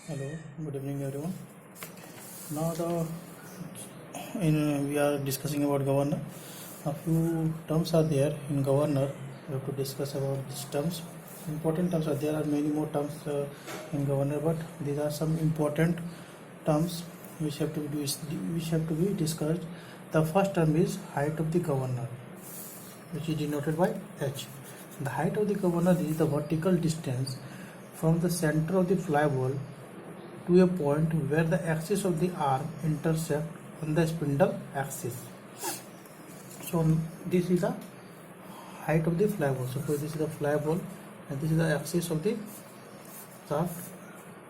Hello, good evening everyone. Now we are discussing about governor. A few terms are there in governor. We have to discuss about these terms. Important terms are there. Are many more terms in governor, but these are some important terms which have to be discussed. The first term is height of the governor, which is denoted by h. The height of the governor is the vertical distance from the center of the fly ball to a point where the axis of the arm intersect on the spindle axis. So this is the height of the fly ball. Suppose this is the fly ball and this is the axis of the shaft.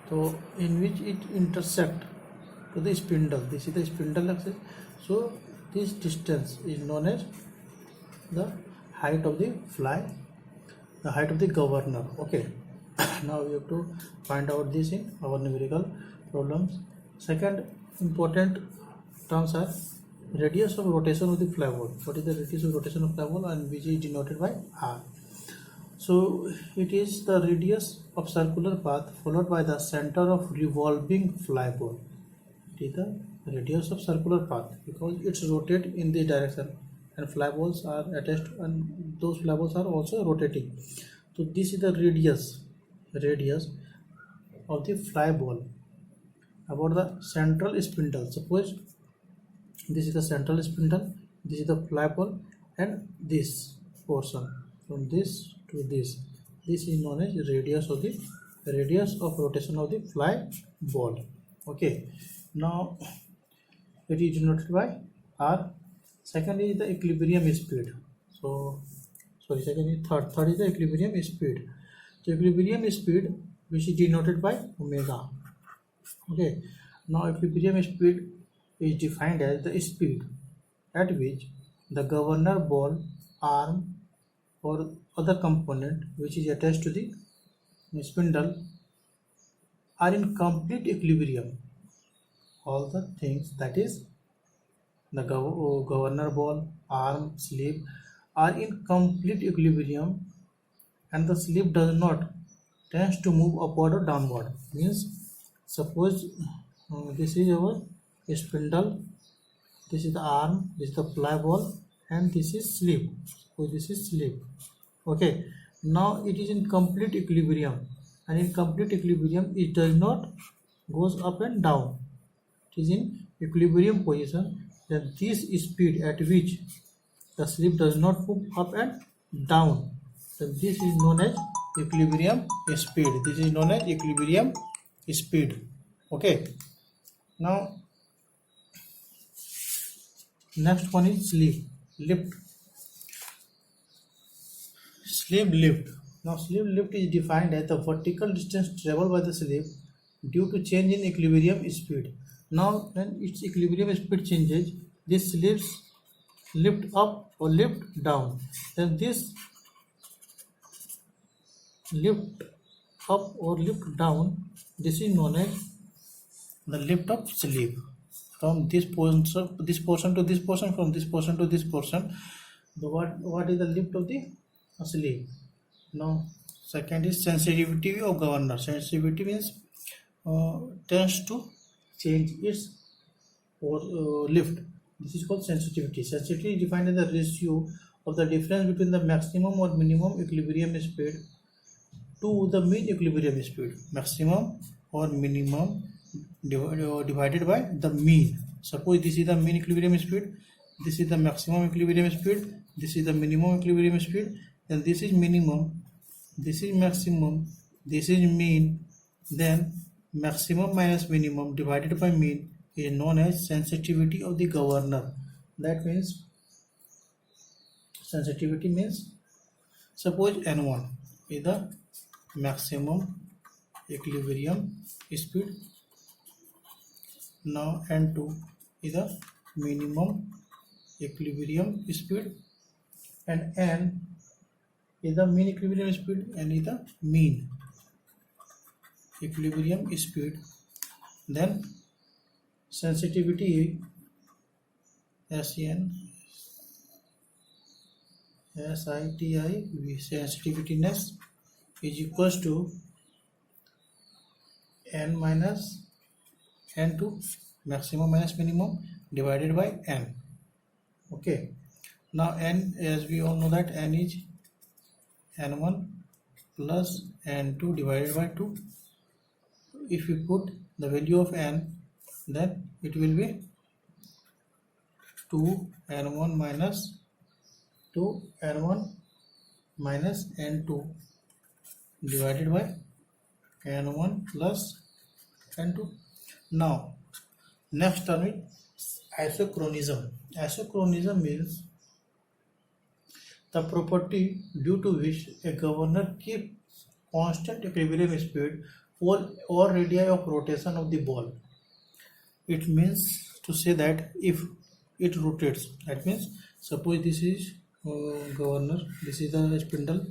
So in which it intersect to the spindle. This is the spindle axis. So this distance is known as the height of the fly, the height of the governor. Okay. Now we have to find out this in our numerical problems. Second important terms are radius of rotation of the fly ball. What is the radius of rotation of fly ball, and which is denoted by r. So it is the radius of circular path followed by the center of revolving fly ball. It is the radius of circular path because it's rotate in this direction and fly balls are attached and those fly balls are also rotating. So this is the radius of the fly ball about the central spindle. Suppose this is the central spindle, this is the fly ball, and this portion from this to this is known as radius of rotation of the fly ball. Okay, now it is denoted by r. Second is the equilibrium speed. Third is the equilibrium speed. So equilibrium speed, which is denoted by omega. Okay, now equilibrium speed is defined as the speed at which the governor ball, arm, or other component which is attached to the spindle are in complete equilibrium. All the things, that is the governor ball, arm, sleeve, are in complete equilibrium and the sleeve does not tends to move upward or downward. Means suppose this is our spindle, this is the arm, this is the fly ball, and this is sleeve. So this is sleeve. Okay, now it is in complete equilibrium, and in complete equilibrium it does not goes up and down. It is in equilibrium position. Then this speed at which the sleeve does not move up and down, then this is known as equilibrium speed. This is known as equilibrium speed. Okay, now next one is sleeve lift. Sleeve lift. Now sleeve lift is defined as the vertical distance traveled by the sleeve due to change in equilibrium speed. Now when its equilibrium speed changes, this sleeves lift up or lift down. Then this lift up or lift down, this is known as the lift of sleeve. From this portion to this portion, from this portion to this portion, what is the lift of the sleeve? Now second is sensitivity of governor. Sensitivity means tends to change its or lift. This is called sensitivity. Sensitivity is defined as the ratio of the difference between the maximum or minimum equilibrium speed to the mean equilibrium speed. Maximum or minimum divided by the mean. Suppose this is the mean equilibrium speed, this is the maximum equilibrium speed, this is the minimum equilibrium speed, then this is minimum, this is maximum, this is mean, then maximum minus minimum divided by mean is known as sensitivity of the governor. That means sensitivity means suppose N1 is the maximum equilibrium speed. Now N2 is the minimum equilibrium speed and N is the mean equilibrium speed and is the mean equilibrium speed. Then sensitivity SN SITIV sensitiveness is equals to n minus n2, maximum minus minimum divided by n. Okay, now n, as we all know that n is n1 plus n2 divided by 2. If we put the value of n, then it will be 2n1 minus 2n1 minus n2 divided by n1 plus n2. Now next term is isochronism. Isochronism means the property due to which a governor keeps constant equilibrium speed for all radii of rotation of the ball. It means to say that if it rotates, that means suppose this is governor, this is the spindle,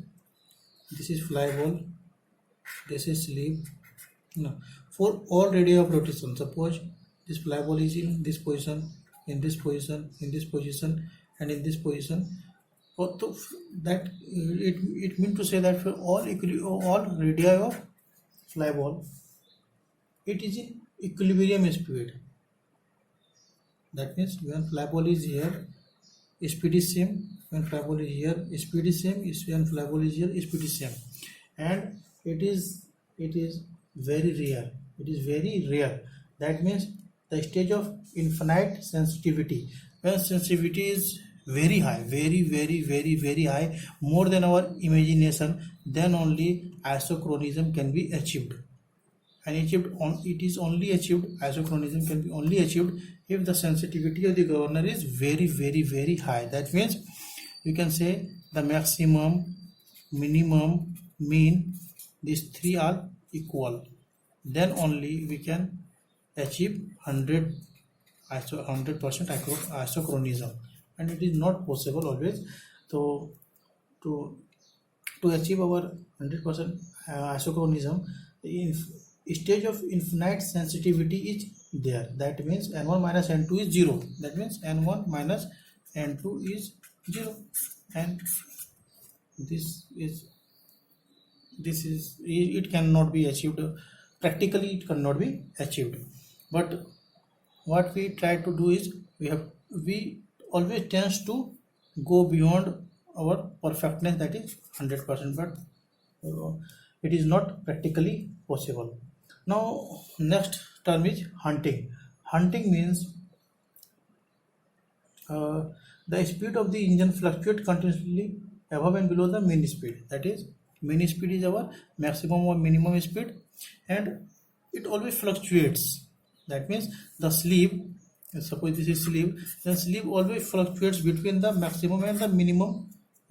this is fly ball, this is sleeve. No. For all radii of rotation, suppose this fly ball is in this position, in this position, in this position, and in this position. So that it means to say that for all radii of fly ball, it is in equilibrium speed. That means when fly ball is here, speed is same. When fly ball is here, speed is same. When fly ball is here, speed is same. And it is very rare. It is very rare. That means the stage of infinite sensitivity. When sensitivity is very high, very high, more than our imagination, then only isochronism can be achieved. And it is only achieved, isochronism can be only achieved if the sensitivity of the governor is very high. That means you can say the maximum, minimum, mean, these three are equal. Then only we can achieve 100% isochronism, and it is not possible always. So to achieve our 100% isochronism, the stage of infinite sensitivity is there. That means n1 minus n2 is 0. That means n1 minus n2 is 0, and this is it cannot be achieved practically. It cannot be achieved. But what we try to do is we always tends to go beyond our perfectness, that is 100%, but it is not practically possible. Now next term is hunting. Hunting means the speed of the engine fluctuates continuously above and below the mean speed. That is, mean speed is our maximum or minimum speed, and it always fluctuates. That means the sleeve, suppose this is sleeve, then sleeve always fluctuates between the maximum and the minimum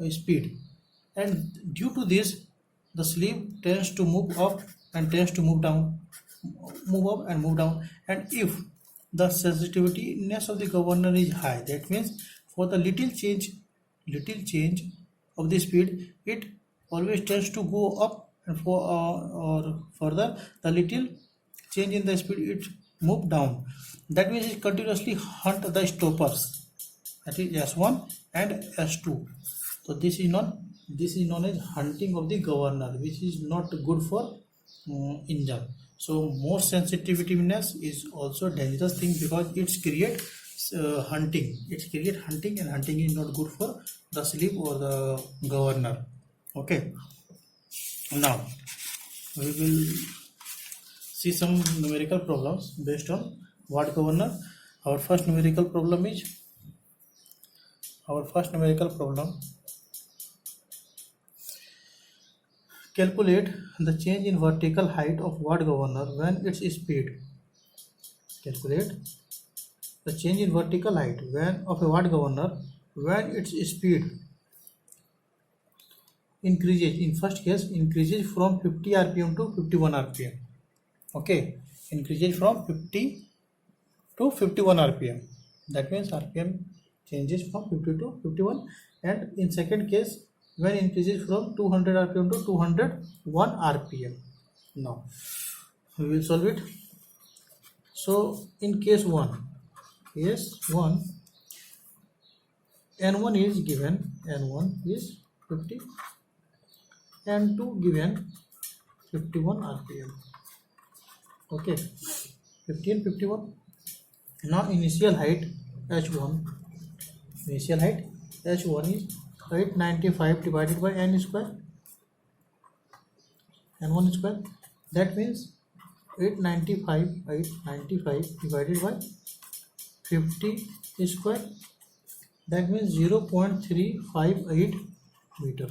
speed, and due to this the sleeve tends to move up and tends to move down, move up and move down. And if the sensitiveness of the governor is high, that means for the little change of the speed, it always tends to go up, and for or further the little change in the speed, it move down. That means it continuously hunt the stoppers, that is S1 and S2. So this is known as hunting of the governor, which is not good for engine. So more sensitiveness is also dangerous thing, because it's create hunting. It create hunting, and hunting is not good for the sleeve or the governor. Okay. Now we will see some numerical problems based on watt governor. Our first numerical problem calculate the change in vertical height of watt governor when its speed. Calculate the change in vertical height of a watt governor when its speed increases. In first case, increases from 50 rpm to 51 rpm. Okay, increases from 50 to 51 rpm. That means rpm changes from 50 to 51. And in second case, when increases from 200 rpm to 201 rpm. Now we will solve it. So in case 1, n1 is given, n1 is 50, n2 given 51 rpm. Okay, 50 and 51. Now initial height h1 is 895 divided by n square, n1 square. That means 895 divided by 50 square. That means 0.358 meter.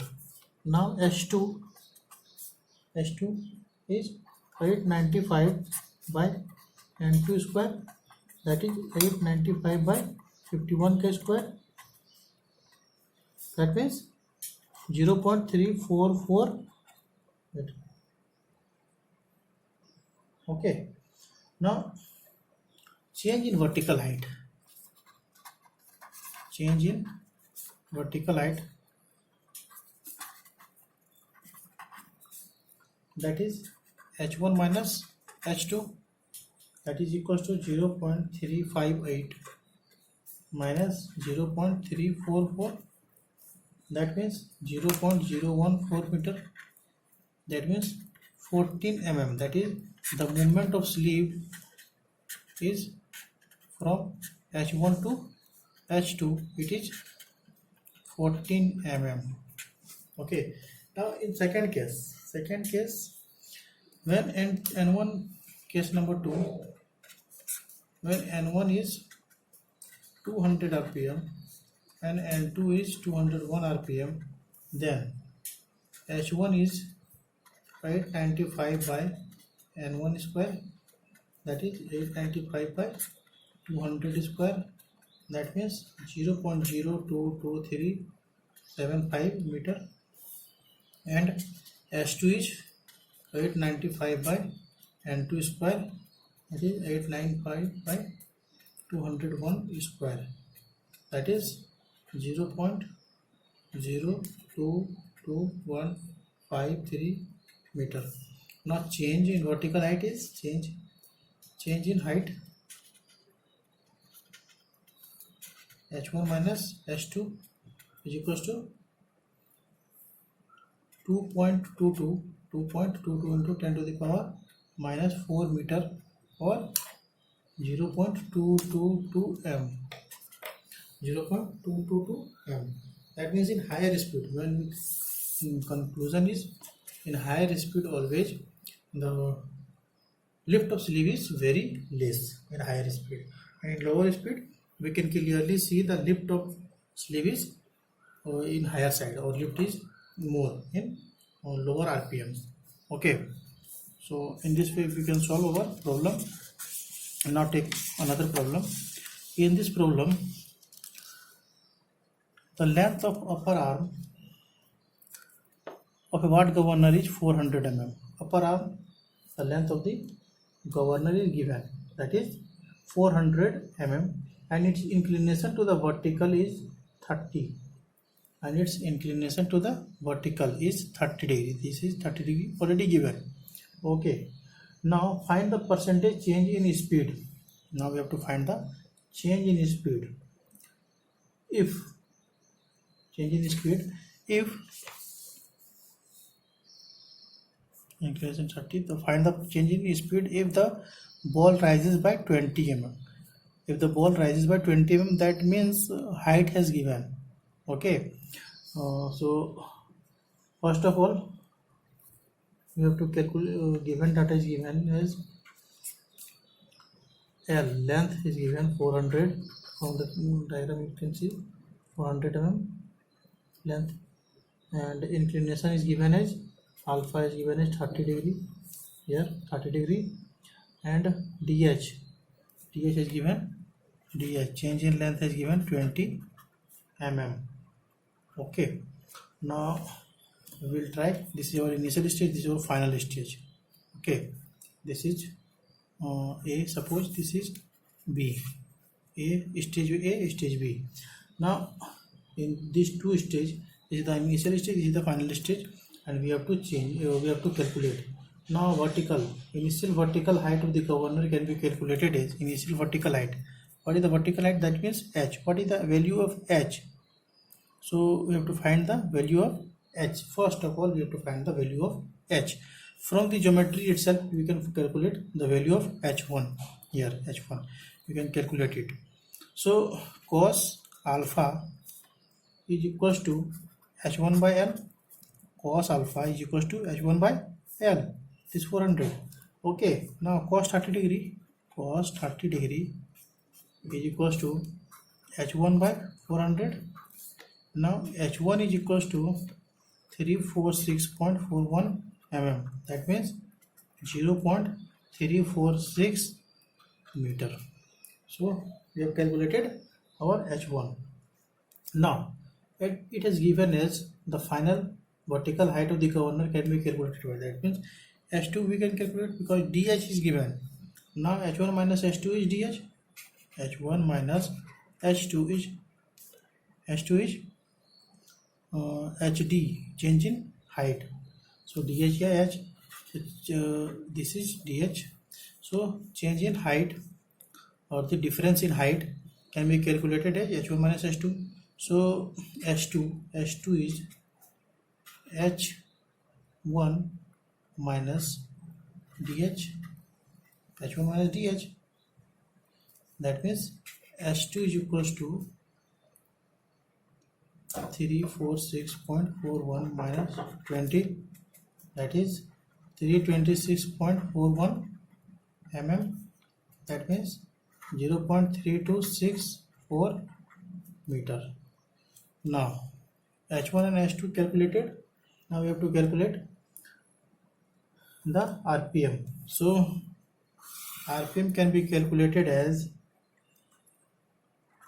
Now h2 is 895 by n2 square, that is 895 by 51k square. That means 0.344 meter. Okay. Now change in vertical height. That is h1 minus h2, that is equals to 0.358 minus 0.344, that means 0.014 meter. That means 14 mm. That is the movement of sleeve is from h1 to h2, it is 14 mm. Okay. Now in second case, when n1, case number 2, when n1 is 200 rpm and n2 is 201 rpm, then h1 is 895 by n1 square, that is 895 by 200 square, that means 0.022375 meter, and h2 is 895 by n2 square, that is 895 by 201 square, that is 0.022153 meter. Now change in vertical height is change in height h1 minus h2 is equals to 2.22 into 10 to the power minus 4 meter, or 0.222 m. That means in higher speed, when in conclusion is in higher speed always the lift of sleeve is very less in higher speed, and in lower speed we can clearly see the lift of sleeve is in higher side, or lift is more in lower rpms. Okay, so in this way we can solve our problem. And now take another problem. In this problem, the length of upper arm of a watt governor is 400 mm. Upper arm, the length of the governor is given, that is 400 mm, and its inclination to the vertical is 30, and its inclination to the vertical is 30 degree. This is 30 degree already given. Okay, now find the percentage change in speed. Now we have to find the change in speed. If inclination 30, to find the change in speed if the ball rises by 20 mm. If the ball rises by 20 mm, that means height has given. Okay, so first of all we have to calculate, given data is given as L, length is given 400, from the diagram you can see 400 mm length, and inclination is given as alpha is given as 30 degree, here 30 degree, and dh is given, change in length is given 20 mm. Okay, now we will try. This is our initial stage, this is our final stage. Okay, this is A, suppose this is B, stage B. Now in these two stages, this is the initial stage, this is the final stage, and we have to change, we have to calculate. Now initial vertical height of the governor can be calculated as initial vertical height. What is the vertical height? That means h. What is the value of h? So we have to find the value of h. First of all, we have to find the value of h. from the geometry itself we can calculate the value of h1. Here h1 you can calculate it. So cos alpha is equals to h1 by l. Cos alpha is equals to h1 by l. This 400. Okay, now cos 30 degree is equals to h1 by 400. Now h1 is equals to 346.41 mm. That means 0.346 meter. So we have calculated our h1. Now it is given as the final vertical height of the governor can be calculated by that means h2 we can calculate because dh is given. Now h1 minus h2 is dh. h1 minus h2 is hd, change in height. So dh या h, this is dh. So change in height or the difference in height can be calculated as h1 minus h2. So h2 is h1 minus dh. h1 minus dh. That means h2 is equals to 346.41 minus 20, that is 326.41 mm. That means 0.3264 meter. Now h1 and h2 calculated. Now we have to calculate the RPM. So RPM can be calculated as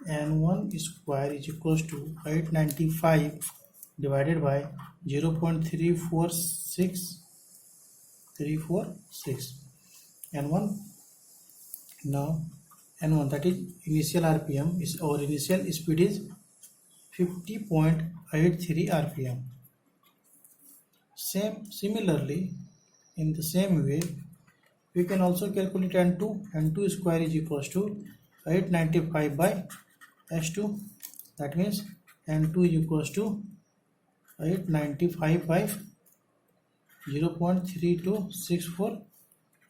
n1 square is equals to 895 divided by 0.346 n1. Now n1, that is initial RPM, is our initial speed is 50.83 RPM. Similarly, in the same way we can also calculate n2. n2 square is equals to 895 by h2. That means n2 is equals to 895 by 0.3264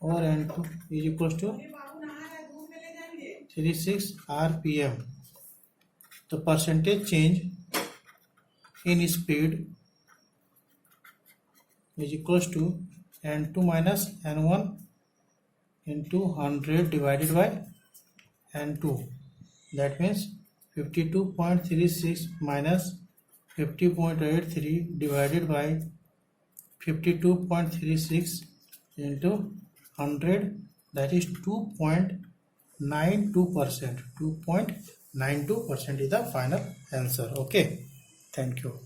or n2 is equals to 36 RPM. The percentage change in speed is equals to n2 minus n1 into 100 divided by n2. That means 52.36 minus 50.83 divided by 52.36 into 100, that is 2.92%. 2.92% is the final answer. Okay, thank you.